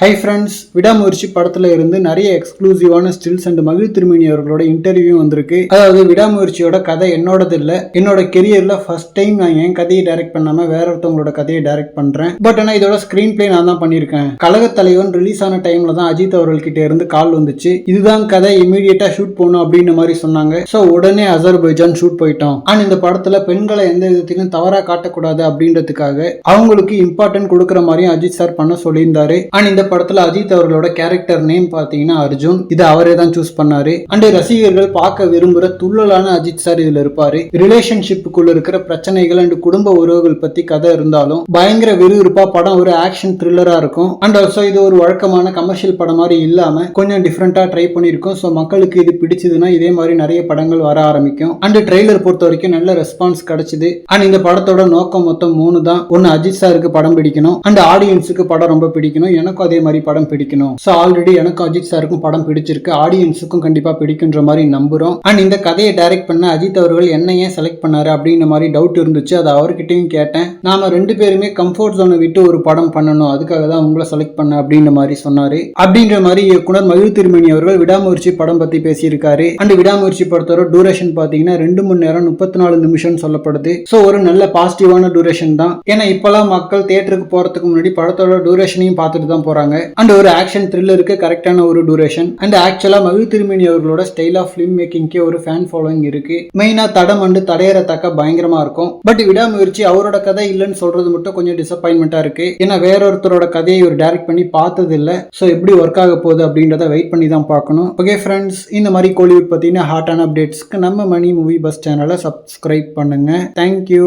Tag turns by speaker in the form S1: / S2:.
S1: Hi friends, விடாமுயற்சி படத்துல இருந்து நிறைய எக்ஸ்க்ளூசிவான ஸ்டில்ஸ் அண்ட் மகிழ் திருமேனி அவர்களோட இன்டர்வியூ வந்திருக்கு. அதாவது விடாமுயற்சியோட கதை என்னோடது இல்ல, என்னோட கெரியர்ல ஃபர்ஸ்ட் டைம் நான் என் கதையை டைரக்ட் பண்ணாம வேற ஒருத்தவங்களோட கதையை டைரக்ட் பண்றேன். பட் ஆனா இதோட ஸ்கிரீன் பிளே நான் தான் பண்ணியிருக்கேன். கழக தலைவன் ரிலீஸ் ஆன டைம்ல தான் அஜித் அவர்கள்கிட்ட இருந்து கால் வந்துச்சு. இதுதான் கதை, இமீடியட்டா ஷூட் போகணும் அப்படின்ற மாதிரி சொன்னாங்க. ஸோ உடனே அசர்பைஜான் ஷூட் போயிட்டோம். அண்ட் இந்த படத்துல பெண்களை எந்த விதத்திலும் தவறா காட்டக்கூடாது அப்படின்றதுக்காக அவங்களுக்கு இம்பார்ட்டன்ட் கொடுக்குற மாதிரியும் அஜித் சார் பண்ண சொல்லியிருந்தாரு. அண்ட் இந்த படத்துல அஜித் அவர்களோட கேரக்டர் நேம் பாத்தீங்கன்னா அர்ஜுன். இது அவரே தான் சூஸ் பண்ணாரு. அண்ட் ரசிகர்கள் பார்க்க விரும்புற துள்ளலான அஜித் சார் இதுல இருப்பாரு. ரிலேஷன்ஷிப்புக்குள்ள இருக்கிற பிரச்சனைகள் அண்ட் குடும்ப உறவுகள் பத்தி கதை இருந்தாலும் பயங்கர விறுவிறுப்பா படம் ஒரு ஆக்ஷன் த்ரில்லரா இருக்கும். அண்ட் ஆல்சோ இது ஒரு வழக்கமான கமர்ஷியல் படம் மாதிரி இல்லாம கொஞ்சம் டிஃப்ரெண்டா ட்ரை பண்ணிருக்கோம். ஸோ மக்களுக்கு இது பிடிச்சதுன்னா இதே மாதிரி நிறைய படங்கள் வர ஆரம்பிக்கும். அண்ட் ட்ரெய்லர் பொறுத்த வரைக்கும் நல்ல ரெஸ்பான்ஸ் கிடைச்சது. அண்ட் இந்த படத்தோட நோக்கம் மொத்தம் 3 தான். ஒன்னு அஜித் சாருக்கு படம் பிடிக்கணும், அண்ட் ஆடியன்ஸுக்கு படம் ரொம்ப பிடிக்கணும், எனக்கும் அதே மாதிரி படம் பிடிக்கணும். சோ ஆல்ரெடி எனக்கு அஜித் சாருக்கும் படம் பிடிச்சிருக்கு, ஆடியன்ஸுக்கும் கண்டிப்பா பிடிக்குன்ற மாதிரி நம்புறோம். அண்ட் இந்த கதையை டைரக்ட் பண்ண அஜித் அவர்கள் என்ன ஏன் செலக்ட் பண்ணாரு அப்படின்ற மாதிரி டவுட் இருந்துச்சு. அது அவர்கிட்டயும் கேட்டேன். நாம 2 பேருமே கம்ஃபர்ட் ஜோனை விட்டு ஒரு படம் பண்ணணும், அதுக்காக தான் உங்களை செலக்ட் பண்ண அப்படின்ற மாதிரி சொன்னாரு. அப்படின்ற மாதிரி இயக்குனர் மகிழ் திருமேனி அவர்கள் விடாமுயற்சி படம் பத்தி பேசியிருக்காரு. அண்ட் விடாமுயற்சி படத்தோட டூரேஷன் பாத்தீங்கன்னா 2 மணி நேரம் 34 நிமிஷம் சொல்லப்படுது. சோ ஒரு நல்ல பாசிட்டிவான டூரேஷன் தான். ஏன்னா இப்பெல்லாம் மக்கள் தியேட்டருக்கு போறதுக்கு முன்னாடி படத்தோட டூரேஷனையும் பார்த்துட்டு தான் போறாங்க. அண்ட் ஒரு ஆக்ஷன் த்ரில்லருக்கு கரெக்டான ஒரு டூரேஷன். அண்ட் ஆக்சுவலா மகிழ் திருமேனி அவர்களோட ஸ்டைல் ஆஃப் ஃபிலிம் மேக்கிங்க்கே ஒரு ஃபேன் ஃபாலோயிங் இருக்கு. மெயினா தடம் அண்டு தடையறத்தக்க பயங்கரமா இருக்கும். பட் விடாமுயற்சி அவரோட கதை இல்லைன்னு சொல்றது மட்டும் கொஞ்சம் டிசப்பாயின்மெண்டா இருக்கு. ஏன்னா வேற ஒருத்தரோட கதையை ஒரு டைரக்ட் பண்ணி பார்த்தது இல்ல. ஸோ எப்படி ஒர்க் ஆக போகுது அப்படின்றத வெயிட் பண்ணி தான் பார்க்கணும். ஓகே ஃப்ரெண்ட்ஸ், இந்த மாதிரி கோலிவுட் பத்தின ஹாட்டான அப்டேட்ஸ்க்கு நம்ம மணி மூவி பஸ் சேனலை சப்ஸ்கிரைப் பண்ணுங்க. தேங்க்யூ.